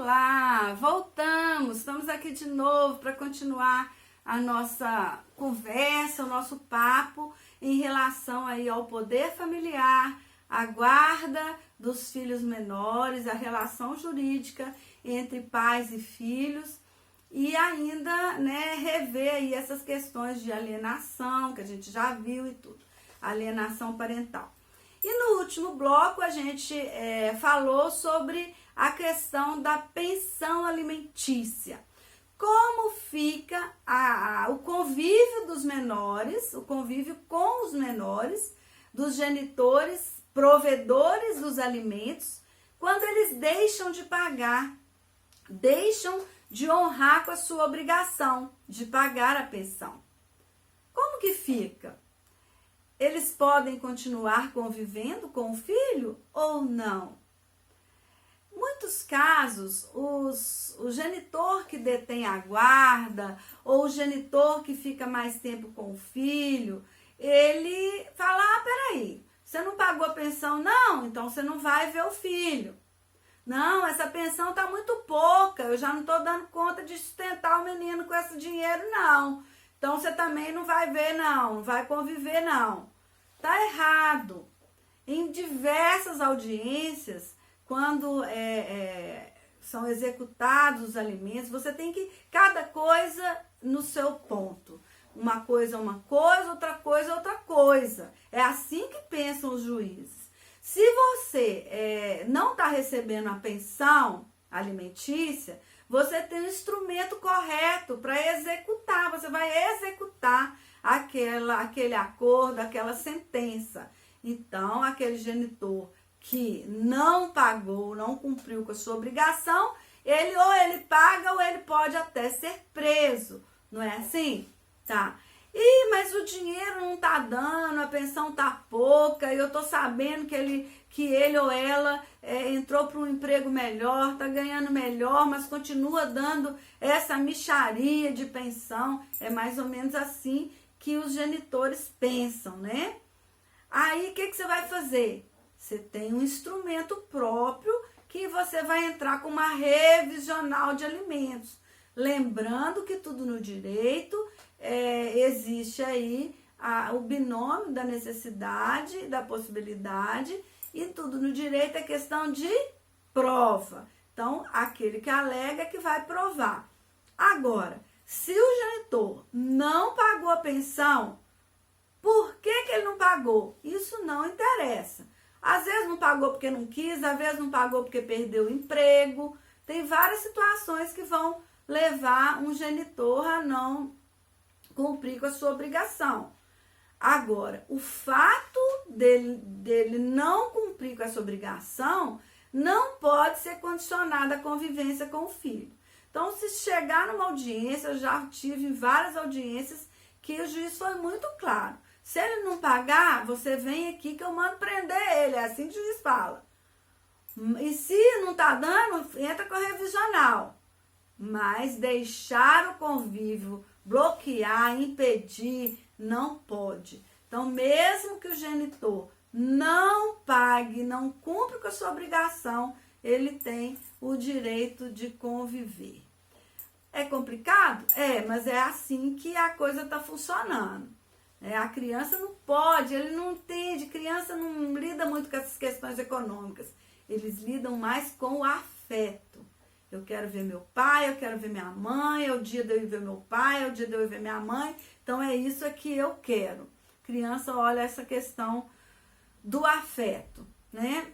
Olá, voltamos, estamos aqui de novo para continuar a nossa conversa, o nosso papo em relação aí ao poder familiar, a guarda dos filhos menores, a relação jurídica entre pais e filhos e ainda, rever aí essas questões de alienação que a gente já viu e tudo, alienação parental. E no último bloco a gente falou sobre a questão da pensão alimentícia. Como fica o convívio dos menores, o convívio com os menores, dos genitores, provedores dos alimentos, quando eles deixam de pagar, deixam de honrar com a sua obrigação de pagar a pensão. Como que fica? Eles podem continuar convivendo com o filho ou não? Muitos casos, o genitor que detém a guarda ou o genitor que fica mais tempo com o filho, ele fala, peraí, você não pagou a pensão? Não, então você não vai ver o filho. Não, essa pensão tá muito pouca, eu já não tô dando conta de sustentar o menino com esse dinheiro, não. Então você também não vai ver, não vai conviver, não. Tá errado. Em diversas audiências, quando são executados os alimentos, você tem que, cada coisa no seu ponto. Uma coisa é uma coisa, outra coisa é outra coisa. É assim que pensam os juízes. Se você não está recebendo a pensão alimentícia, você tem o instrumento correto para executar. Você vai executar aquele acordo, aquela sentença. Então, aquele genitor que não pagou, não cumpriu com a sua obrigação, ou ele paga ou ele pode até ser preso. Não é assim? Tá. Mas o dinheiro não tá dando, a pensão tá pouca, e eu tô sabendo que ele ou ela entrou para um emprego melhor, tá ganhando melhor, mas continua dando essa mixaria de pensão. É mais ou menos assim que os genitores pensam, né? Aí, o que você vai fazer? Você tem um instrumento próprio que você vai entrar com uma revisional de alimentos. Lembrando que tudo no direito existe aí o binômio da necessidade, da possibilidade, e tudo no direito é questão de prova. Então, aquele que alega que vai provar. Agora, se o genitor não pagou a pensão, por que ele não pagou? Isso não interessa. Às vezes não pagou porque não quis, às vezes não pagou porque perdeu o emprego. Tem várias situações que vão levar um genitor a não cumprir com a sua obrigação. Agora, o fato dele não cumprir com essa obrigação não pode ser condicionado à convivência com o filho. Então, se chegar numa audiência, eu já tive várias audiências que o juiz foi muito claro. Se ele não pagar, você vem aqui que eu mando prender ele. É assim que o juiz fala. E se não tá dando, entra com a revisional. Mas deixar o convívio, bloquear, impedir, não pode. Então, mesmo que o genitor não pague, não cumpra com a sua obrigação, ele tem o direito de conviver. É complicado? Mas é assim que a coisa está funcionando. A criança não pode, ele não entende, criança não lida muito com essas questões econômicas. Eles lidam mais com o afeto. Eu quero ver meu pai, eu quero ver minha mãe, é o dia de eu ir ver meu pai, é o dia de eu ir ver minha mãe, então é isso que eu quero. Criança olha essa questão do afeto, né?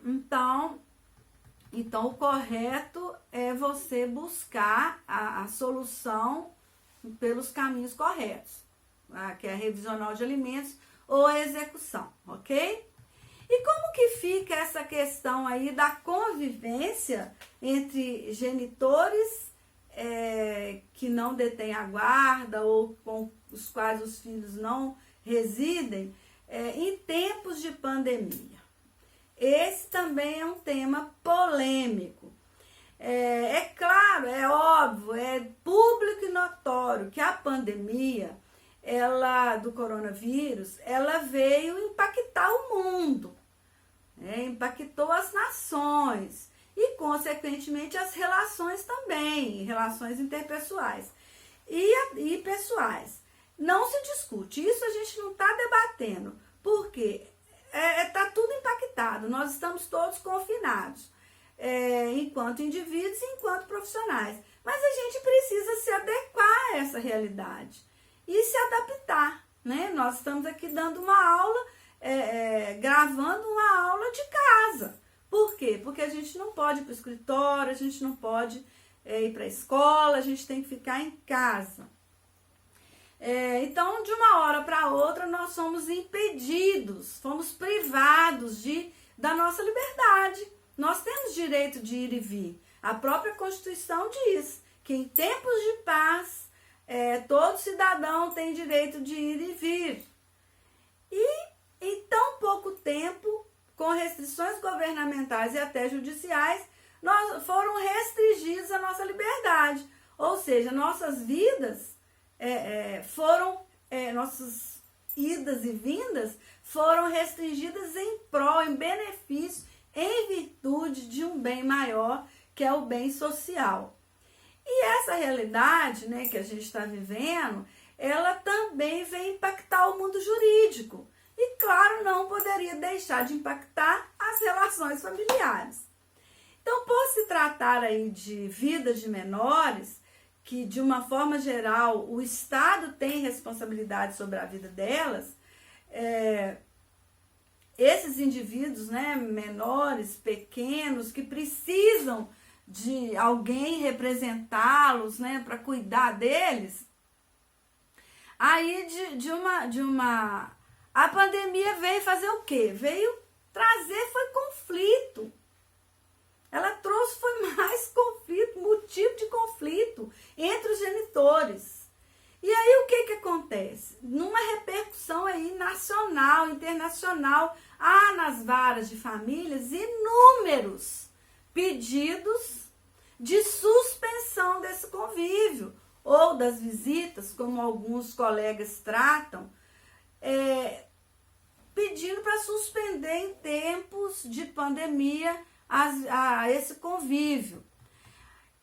Então o correto é você buscar a solução pelos caminhos corretos, que é a revisional de alimentos ou a execução, ok? E como que fica essa questão aí da convivência entre genitores que não detêm a guarda ou com os quais os filhos não residem em tempos de pandemia? Esse também é um tema polêmico. É claro, é óbvio, é público e notório que a pandemia do coronavírus, ela veio impactar o mundo, impactou as nações. e, consequentemente, as relações também, relações interpessoais e pessoais. Não se discute, isso a gente não está debatendo, porque está tudo impactado, nós estamos todos confinados, enquanto indivíduos e enquanto profissionais. Mas a gente precisa se adequar a essa realidade e se adaptar, né? Nós estamos aqui dando uma aula, gravando uma aula de casa. Por quê? Porque a gente não pode ir para o escritório, a gente não pode ir para a escola, a gente tem que ficar em casa. Então, de uma hora para outra, nós somos impedidos, fomos privados da nossa liberdade. Nós temos direito de ir e vir. A própria Constituição diz que em tempos de paz, todo cidadão tem direito de ir e vir. E em tão pouco tempo, com restrições governamentais e até judiciais, foram restringidos a nossa liberdade. Ou seja, nossas vidas nossas idas e vindas foram restringidas em prol, em benefício, em virtude de um bem maior, que é o bem social. E essa realidade, né, que a gente está vivendo, ela também vem impactar o mundo jurídico. E, claro, não poderia deixar de impactar as relações familiares. Então, por se tratar aí de vidas de menores, que de uma forma geral o Estado tem responsabilidade sobre a vida delas, esses indivíduos, né, menores, pequenos, que precisam de alguém representá-los, né, para cuidar deles, aí a pandemia veio fazer o quê? Veio trazer, foi conflito. Ela trouxe, foi mais conflito, motivo de conflito entre os genitores. E aí o que acontece? Numa repercussão aí nacional, internacional, há nas varas de famílias inúmeros pedidos de suspensão desse convívio, ou das visitas, como alguns colegas tratam, pedindo para suspender em tempos de pandemia a esse convívio.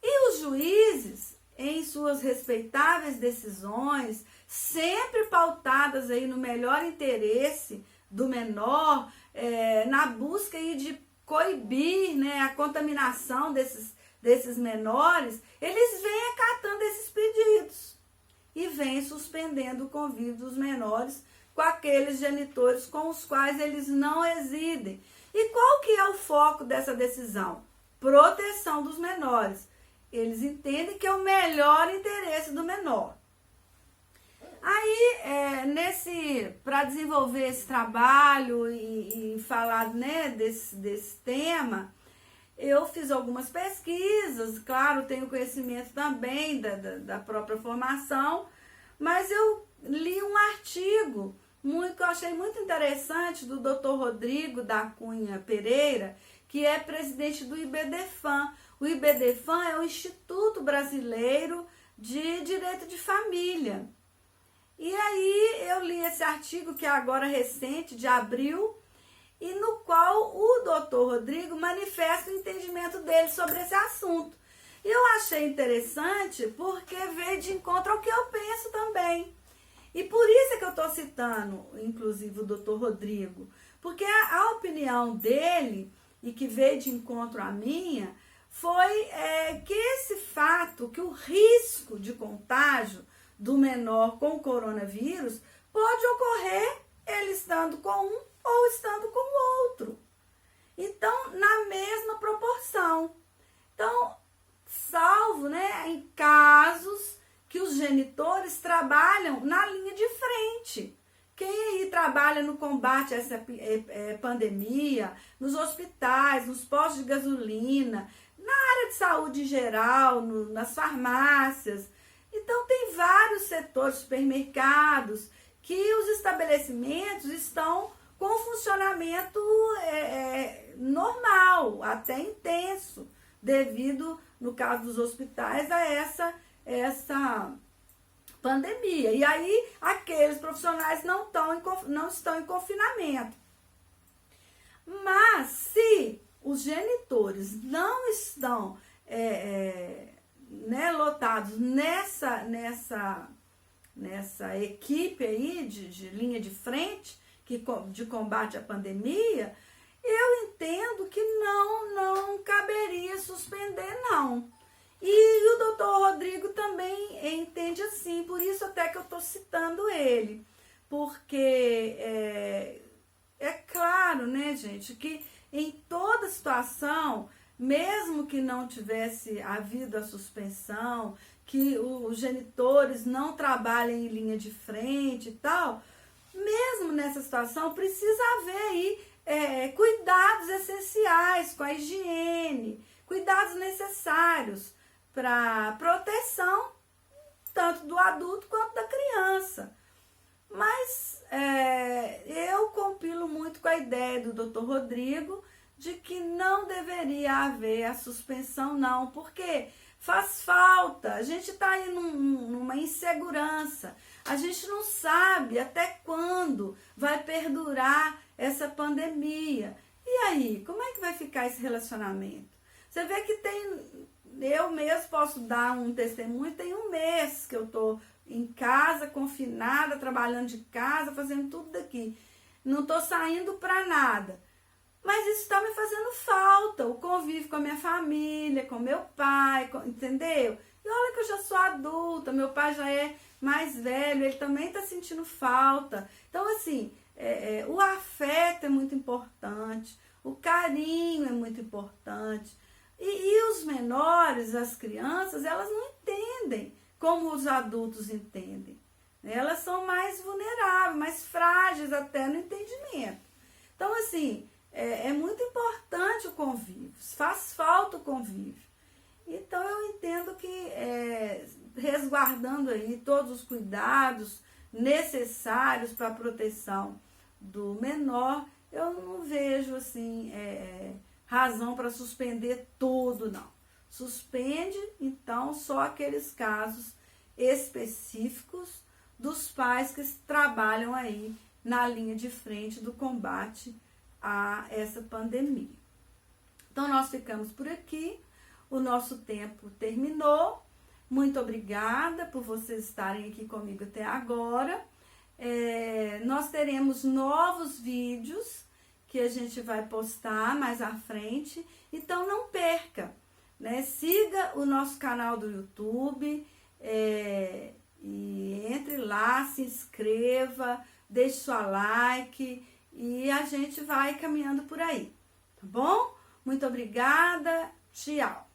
E os juízes, em suas respeitáveis decisões, sempre pautadas aí no melhor interesse do menor, na busca aí de coibir, né, a contaminação desses menores, eles vêm acatando esses pedidos e vêm suspendendo o convívio dos menores com aqueles genitores com os quais eles não residem. E qual que é o foco dessa decisão? Proteção dos menores. Eles entendem que é o melhor interesse do menor. Aí, para desenvolver esse trabalho e falar, né, desse tema, eu fiz algumas pesquisas, claro, tenho conhecimento também da própria formação, mas eu li um artigo que eu achei muito interessante, do Dr. Rodrigo da Cunha Pereira, que é presidente do IBDFAM. O IBDFAM é o Instituto Brasileiro de Direito de Família. E aí eu li esse artigo, que é agora recente, de abril, e no qual o Dr. Rodrigo manifesta o entendimento dele sobre esse assunto. E eu achei interessante porque veio de encontro ao que eu penso também. E por isso é que eu estou citando, inclusive, o Dr. Rodrigo, porque a opinião dele, e que veio de encontro à minha, foi que esse fato, que o risco de contágio do menor com o coronavírus pode ocorrer ele estando com um ou estando com o outro. Então, na mesma proporção. Então, salvo, né, em casos que os genitores trabalham na linha de frente. Quem aí trabalha no combate a essa pandemia, nos hospitais, nos postos de gasolina, na área de saúde em geral, nas farmácias. Então, tem vários setores, supermercados, que os estabelecimentos estão com funcionamento normal, até intenso, devido, no caso dos hospitais, a essa pandemia. E aí, aqueles profissionais não estão em confinamento. Mas, se os genitores não estão lotados nessa equipe aí de linha de frente de combate à pandemia, eu entendo que não caberia suspender, não. E o doutor Rodrigo também entende assim, por isso até que eu estou citando ele, porque é claro, né, gente, que em toda situação, mesmo que não tivesse havido a suspensão, que os genitores não trabalhem em linha de frente e tal, mesmo nessa situação precisa haver aí cuidados essenciais com a higiene, cuidados necessários para proteção tanto do adulto quanto da criança. Mas eu compilo muito com a ideia do Dr. Rodrigo de que não deveria haver a suspensão, não, porque faz falta, a gente está aí numa insegurança, a gente não sabe até quando vai perdurar essa pandemia. E aí, como é que vai ficar esse relacionamento? Você vê que eu mesmo posso dar um testemunho, tem um mês que eu estou em casa, confinada, trabalhando de casa, fazendo tudo daqui. Não estou saindo para nada. Mas isso está me fazendo falta, o convívio com a minha família, com meu pai, entendeu? E olha que eu já sou adulta, meu pai já é mais velho, ele também está sentindo falta. Então, assim, o afeto é muito importante, o carinho é muito importante. E os menores, as crianças, elas não entendem como os adultos entendem. Elas são mais vulneráveis, mais frágeis até no entendimento. Então, assim, é muito importante o convívio, faz falta o convívio. Então, eu entendo que resguardando aí todos os cuidados necessários para a proteção do menor, eu não vejo, assim, razão para suspender tudo, não. Suspende, então, só aqueles casos específicos dos pais que trabalham aí na linha de frente do combate a essa pandemia. Então, nós ficamos por aqui, o nosso tempo terminou. Muito obrigada por vocês estarem aqui comigo até agora. Nós teremos novos vídeos que a gente vai postar mais à frente, então não perca, né? Siga o nosso canal do YouTube, e entre lá, se inscreva, deixe sua like e a gente vai caminhando por aí, tá bom? Muito obrigada, tchau!